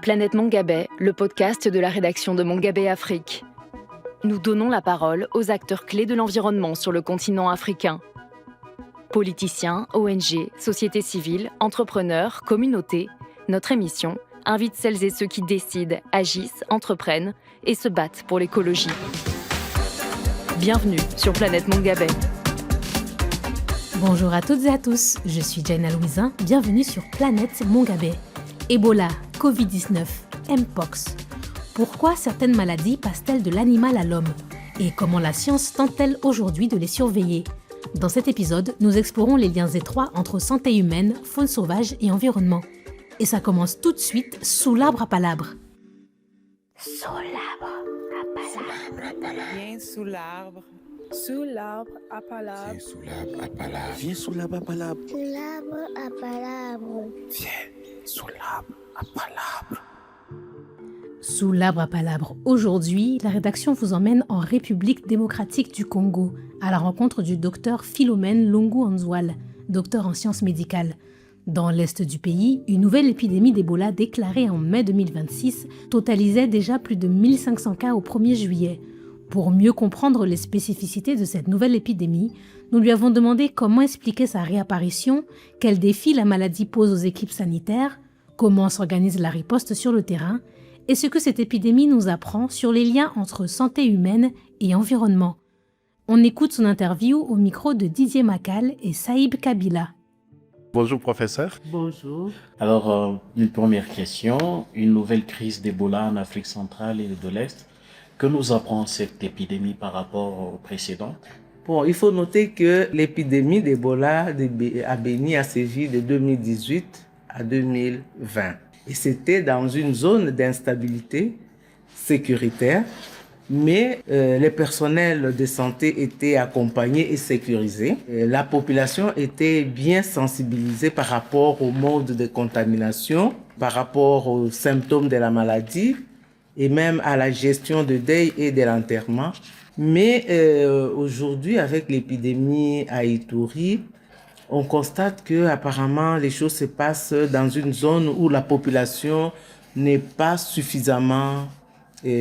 Planète Mongabay, le podcast de la rédaction de Mongabay Afrique. Nous donnons la parole aux acteurs clés de l'environnement sur le continent africain. Politiciens, ONG, société civile, entrepreneurs, communautés, notre émission invite celles et ceux qui décident, agissent, entreprennent et se battent pour l'écologie. Bienvenue sur Planète Mongabay. Bonjour à toutes et à tous, je suis Jaina Louisin, bienvenue sur Planète Mongabay. Ebola, Covid-19, Mpox. Pourquoi certaines maladies passent-elles de l'animal à l'homme? Et comment la science tente-t-elle aujourd'hui de les surveiller? Dans cet épisode, nous explorons les liens étroits entre santé humaine, faune sauvage et environnement. Et ça commence tout de suite sous l'arbre à palabres. Sous l'arbre à palabres. Viens sous l'arbre. Sous l'arbre à palabres. Viens sous l'arbre à palabres. Viens sous l'arbre à palabres. Sous l'arbre à palabres. Viens sous l'arbre à palabres. Sous l'arbre à palabres. Aujourd'hui, la rédaction vous emmène en République démocratique du Congo, à la rencontre du docteur Philomène Lungu-Anzoual, docteur en sciences médicales. Dans l'est du pays, une nouvelle épidémie d'Ebola déclarée en mai 2026 totalisait déjà plus de 1500 cas au 1er juillet. Pour mieux comprendre les spécificités de cette nouvelle épidémie, nous lui avons demandé comment expliquer sa réapparition, quels défis la maladie pose aux équipes sanitaires, comment s'organise la riposte sur le terrain, et ce que cette épidémie nous apprend sur les liens entre santé humaine et environnement. On écoute son interview au micro de Didier Macal et Saïb Kabila. Bonjour professeur. Bonjour. Alors, une première question. Une nouvelle crise d'Ebola en Afrique centrale et de l'Est. Que nous apprend cette épidémie par rapport aux précédentes? Bon, il faut noter que l'épidémie d'Ebola à Béni a sévi de 2018 à 2020. Et c'était dans une zone d'instabilité sécuritaire, mais les personnels de santé étaient accompagnés et sécurisés. La population était bien sensibilisée par rapport au mode de contamination, par rapport aux symptômes de la maladie et même à la gestion de deuil et de l'enterrement. Mais aujourd'hui, avec l'épidémie à Ituri, on constate que apparemment les choses se passent dans une zone où la population n'est pas suffisamment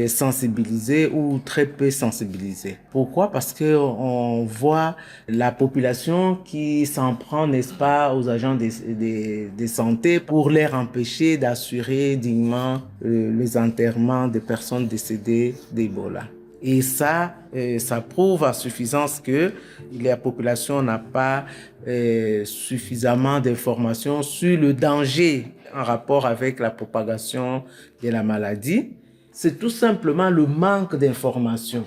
sensibilisée ou très peu sensibilisée. Pourquoi? Parce que on voit la population qui s'en prend, n'est-ce pas, aux agents de santé pour les empêcher d'assurer dignement les enterrements des personnes décédées d'Ebola. Et ça prouve à suffisance que la population n'a pas suffisamment d'informations sur le danger en rapport avec la propagation de la maladie. C'est tout simplement le manque d'informations.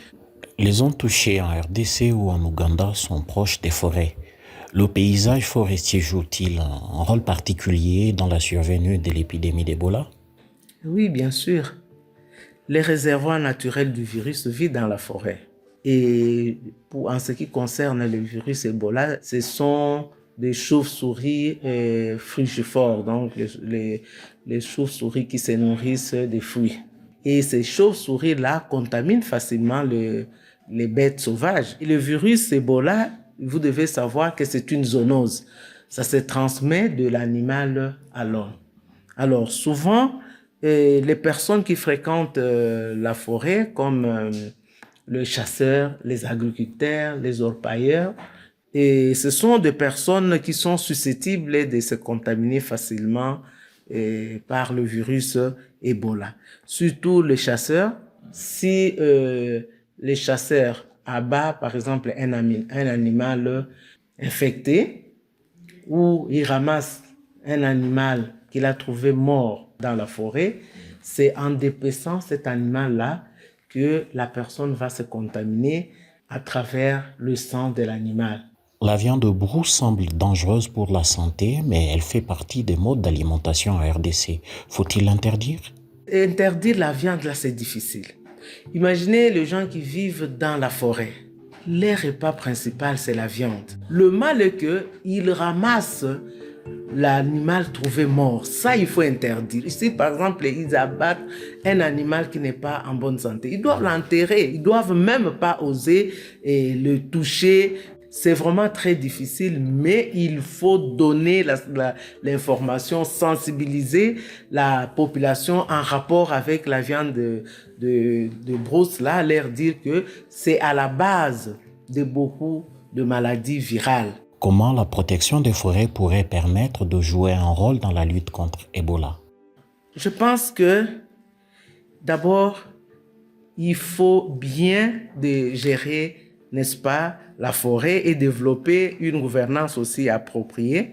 Les zones touchées en RDC ou en Ouganda sont proches des forêts. Le paysage forestier joue-t-il un rôle particulier dans la survenue de l'épidémie d'Ebola? Oui, bien sûr. Les réservoirs naturels du virus vivent dans la forêt. Et en ce qui concerne le virus Ebola, ce sont des chauves-souris frugivores, donc les chauves-souris qui se nourrissent des fruits. Et ces chauves-souris-là contaminent facilement les bêtes sauvages. Et le virus Ebola, vous devez savoir que c'est une zoonose. Ça se transmet de l'animal à l'homme. Alors souvent, les personnes qui fréquentent la forêt, comme les chasseurs, les agriculteurs, les orpailleurs, et ce sont des personnes qui sont susceptibles de se contaminer facilement par le virus Ebola. Surtout les chasseurs. Si les chasseurs abattent par exemple un animal infecté, ou ils ramassent un animal qu'il a trouvé mort dans la forêt, c'est en dépeçant cet animal-là que la personne va se contaminer à travers le sang de l'animal. La viande de brousse semble dangereuse pour la santé, mais elle fait partie des modes d'alimentation en RDC. Faut-il l'interdire? Interdire la viande, là, c'est difficile. Imaginez les gens qui vivent dans la forêt. Leur repas principal, c'est la viande. Le mal est qu'ils ramassent l'animal trouvé mort. Ça, il faut interdire. Ici, par exemple, ils abattent un animal qui n'est pas en bonne santé. Ils doivent l'enterrer. Ils doivent même pas oser le toucher. C'est vraiment très difficile, mais il faut donner l'information, sensibiliser la population en rapport avec la viande de brousse, là, leur dire que c'est à la base de beaucoup de maladies virales. Comment la protection des forêts pourrait permettre de jouer un rôle dans la lutte contre Ebola? Je pense que d'abord, il faut bien gérer, n'est-ce pas, la forêt et développer une gouvernance aussi appropriée.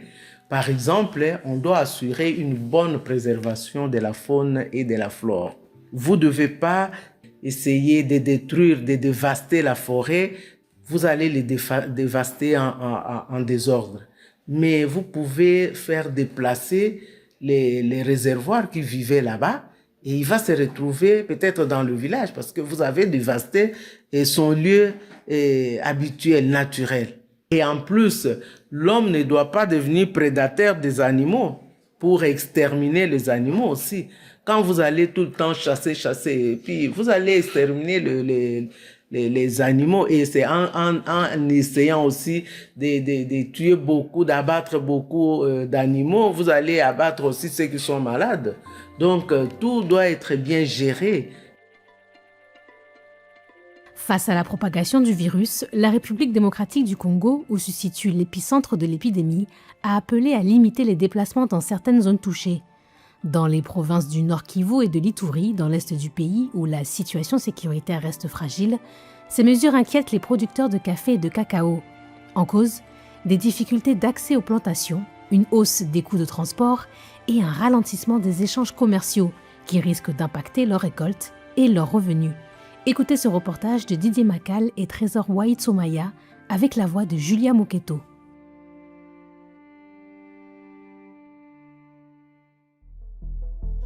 Par exemple, on doit assurer une bonne préservation de la faune et de la flore. Vous ne devez pas essayer de détruire, de dévaster la forêt. Vous allez les dévaster en désordre. Mais vous pouvez faire déplacer les réservoirs qui vivaient là-bas et il va se retrouver peut-être dans le village parce que vous avez dévasté son lieu habituel, naturel. Et en plus, l'homme ne doit pas devenir prédateur des animaux pour exterminer les animaux aussi. Quand vous allez tout le temps chasser, et puis vous allez exterminer les animaux et c'est en essayant aussi de tuer beaucoup, d'abattre beaucoup d'animaux, vous allez abattre aussi ceux qui sont malades. Donc tout doit être bien géré. Face à la propagation du virus, la République démocratique du Congo, où se situe l'épicentre de l'épidémie, a appelé à limiter les déplacements dans certaines zones touchées. Dans les provinces du Nord Kivu et de l'Ituri, dans l'est du pays, où la situation sécuritaire reste fragile, ces mesures inquiètent les producteurs de café et de cacao. En cause, des difficultés d'accès aux plantations, une hausse des coûts de transport et un ralentissement des échanges commerciaux qui risquent d'impacter leurs récoltes et leurs revenus. Écoutez ce reportage de Didier Macal et Trésor Waitsomaya avec la voix de Julia Moketo.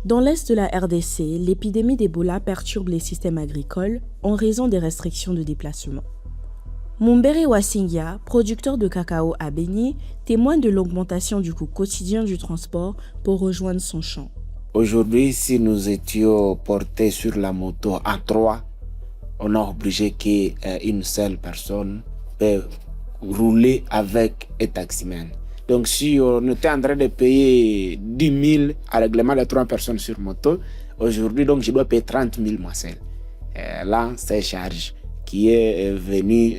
Dans l'est de la RDC, l'épidémie d'Ebola perturbe les systèmes agricoles en raison des restrictions de déplacement. Mumbere Wasingia, producteur de cacao à Beni, témoigne de l'augmentation du coût quotidien du transport pour rejoindre son champ. Aujourd'hui, si nous étions portés sur la moto à 3, on a obligé qu'une seule personne peut rouler avec un taximan. Donc si on était en train de payer 10 000 à règlement de 3 personnes sur moto, aujourd'hui donc je dois payer 30 000 moi seul. Là, c'est charge qui est venue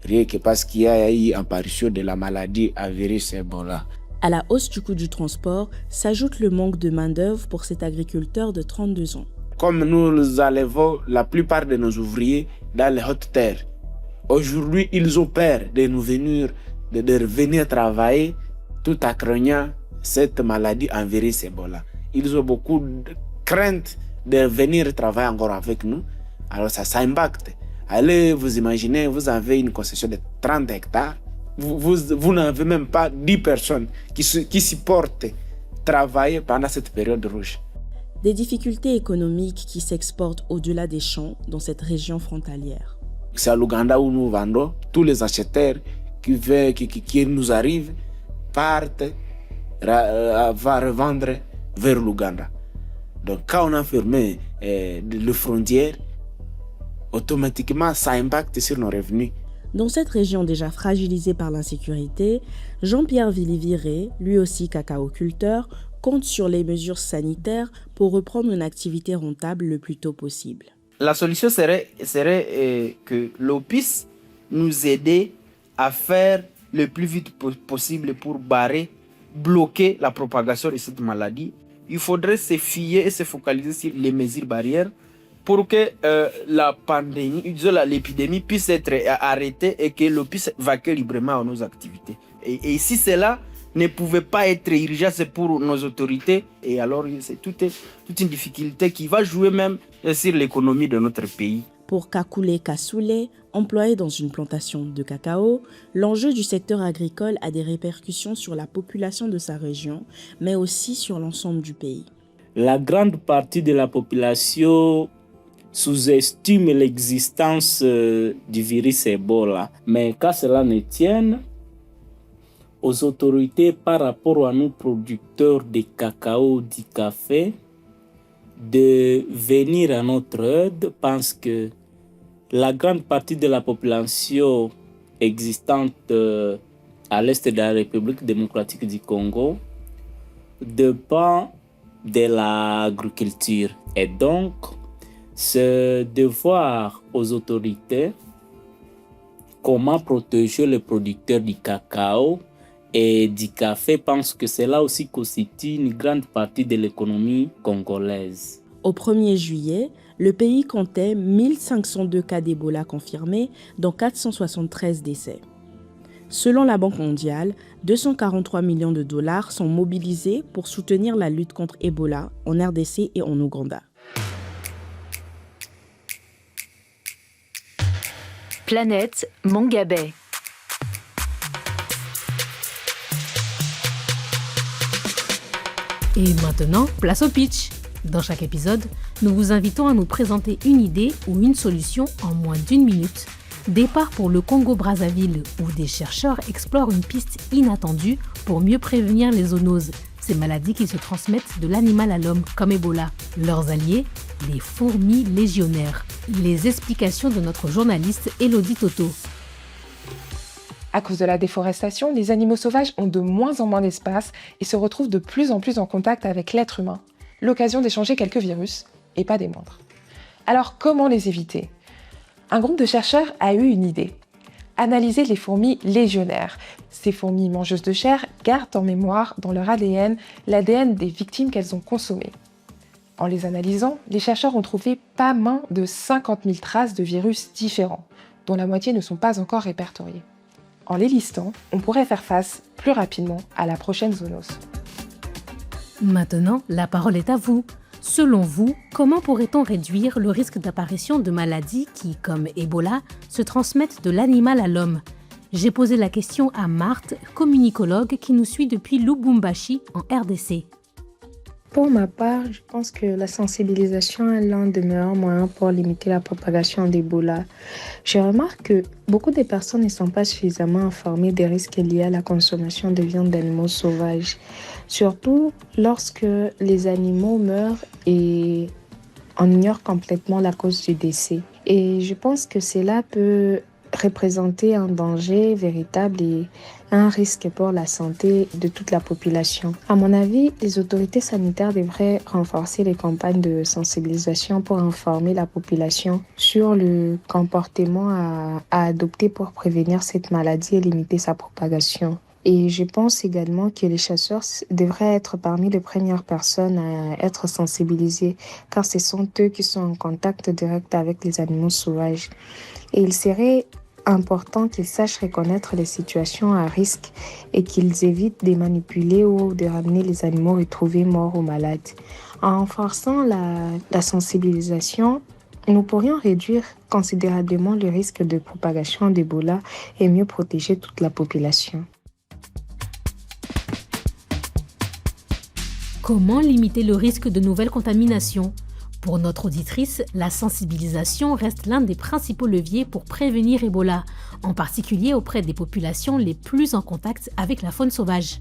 rien que parce qu'il y a eu apparition de la maladie à virus Ebola. À la hausse du coût du transport s'ajoute le manque de main-d'œuvre pour cet agriculteur de 32 ans. Comme nous enlevons la plupart de nos ouvriers dans les hautes terres, aujourd'hui ils ont peur de revenir travailler tout en craignant cette maladie en virus Ebola. Ils ont beaucoup de crainte de venir travailler encore avec nous. Alors ça impacte. Allez, vous imaginez, vous avez une concession de 30 hectares. Vous n'avez même pas 10 personnes qui supportent travailler pendant cette période rouge. Des difficultés économiques qui s'exportent au-delà des champs dans cette région frontalière. C'est à l'Ouganda où nous vendons. Tous les acheteurs qui nous arrivent partent va revendre vers l'Ouganda. Donc quand on a fermé les frontières, automatiquement ça impacte sur nos revenus. Dans cette région déjà fragilisée par l'insécurité, Jean-Pierre Villiviré, lui aussi cacaoculteur, compte sur les mesures sanitaires pour reprendre une activité rentable le plus tôt possible. La solution serait que l'OPIS nous aide à faire le plus vite possible pour bloquer la propagation de cette maladie. Il faudrait se fier et se focaliser sur les mesures barrières pour que la pandémie, l'épidémie puisse être arrêtée et que l'on puisse vaquer librement à nos activités. Et si cela ne pouvait pas être urgent pour nos autorités, et alors c'est toute une difficulté qui va jouer même sur l'économie de notre pays. Pour Kakule Kassoule, employé dans une plantation de cacao, l'enjeu du secteur agricole a des répercussions sur la population de sa région, mais aussi sur l'ensemble du pays. La grande partie de la population sous-estime l'existence du virus Ebola. Mais qu'à cela ne tienne, aux autorités par rapport à nos producteurs de cacao, du café, de venir à notre aide parce que la grande partie de la population existantes à l'est de la République démocratique du Congo dépend de l'agriculture. Et donc, c'est de voir aux autorités comment protéger les producteurs du cacao et du café, parce que cela aussi constitue une grande partie de l'économie congolaise. Au 1er juillet, le pays comptait 1502 cas d'Ebola confirmés, dont 473 décès. Selon la Banque mondiale, 243 millions de dollars sont mobilisés pour soutenir la lutte contre Ebola en RDC et en Ouganda. Planète Mongabé. Et maintenant, place au pitch. Dans chaque épisode, nous vous invitons à nous présenter une idée ou une solution en moins d'1 minute. Départ pour le Congo-Brazzaville, où des chercheurs explorent une piste inattendue pour mieux prévenir les zoonoses, ces maladies qui se transmettent de l'animal à l'homme, comme Ebola. Leurs alliés, les fourmis légionnaires. Les explications de notre journaliste Elodie Toto. À cause de la déforestation, les animaux sauvages ont de moins en moins d'espace et se retrouvent de plus en plus en contact avec l'être humain. L'occasion d'échanger quelques virus, et pas des moindres. Alors comment les éviter ? Un groupe de chercheurs a eu une idée. Analyser les fourmis légionnaires. Ces fourmis mangeuses de chair gardent en mémoire dans leur ADN l'ADN des victimes qu'elles ont consommées. En les analysant, les chercheurs ont trouvé pas moins de 50 000 traces de virus différents, dont la moitié ne sont pas encore répertoriées. En les listant, on pourrait faire face plus rapidement à la prochaine zoonose. Maintenant, la parole est à vous. Selon vous, comment pourrait-on réduire le risque d'apparition de maladies qui, comme Ebola, se transmettent de l'animal à l'homme ? J'ai posé la question à Marthe, communicologue qui nous suit depuis Lubumbashi, en RDC. Pour ma part, je pense que la sensibilisation est l'un des meilleurs moyens pour limiter la propagation d'Ebola. Je remarque que beaucoup de personnes ne sont pas suffisamment informées des risques liés à la consommation de viande d'animaux sauvages, surtout lorsque les animaux meurent et on ignore complètement la cause du décès. Et je pense que cela peut représenter un danger véritable et un risque pour la santé de toute la population. À mon avis, les autorités sanitaires devraient renforcer les campagnes de sensibilisation pour informer la population sur le comportement à adopter pour prévenir cette maladie et limiter sa propagation. Et je pense également que les chasseurs devraient être parmi les premières personnes à être sensibilisés, car ce sont eux qui sont en contact direct avec les animaux sauvages. Et il serait important qu'ils sachent reconnaître les situations à risque et qu'ils évitent de manipuler ou de ramener les animaux retrouvés morts ou malades. En renforçant la sensibilisation, nous pourrions réduire considérablement le risque de propagation d'Ebola et mieux protéger toute la population. Comment limiter le risque de nouvelles contaminations ? Pour notre auditrice, la sensibilisation reste l'un des principaux leviers pour prévenir Ebola, en particulier auprès des populations les plus en contact avec la faune sauvage.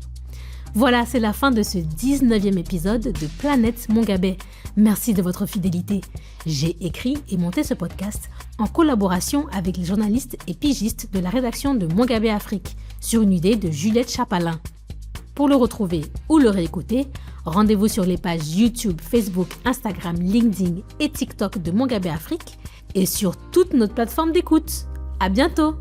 Voilà, c'est la fin de ce 19e épisode de Planète Mongabé. Merci de votre fidélité. J'ai écrit et monté ce podcast en collaboration avec les journalistes et pigistes de la rédaction de Mongabé Afrique, sur une idée de Juliette Chapalin. Pour le retrouver ou le réécouter, rendez-vous sur les pages YouTube, Facebook, Instagram, LinkedIn et TikTok de Mongabé Afrique et sur toutes nos plateformes d'écoute. À bientôt!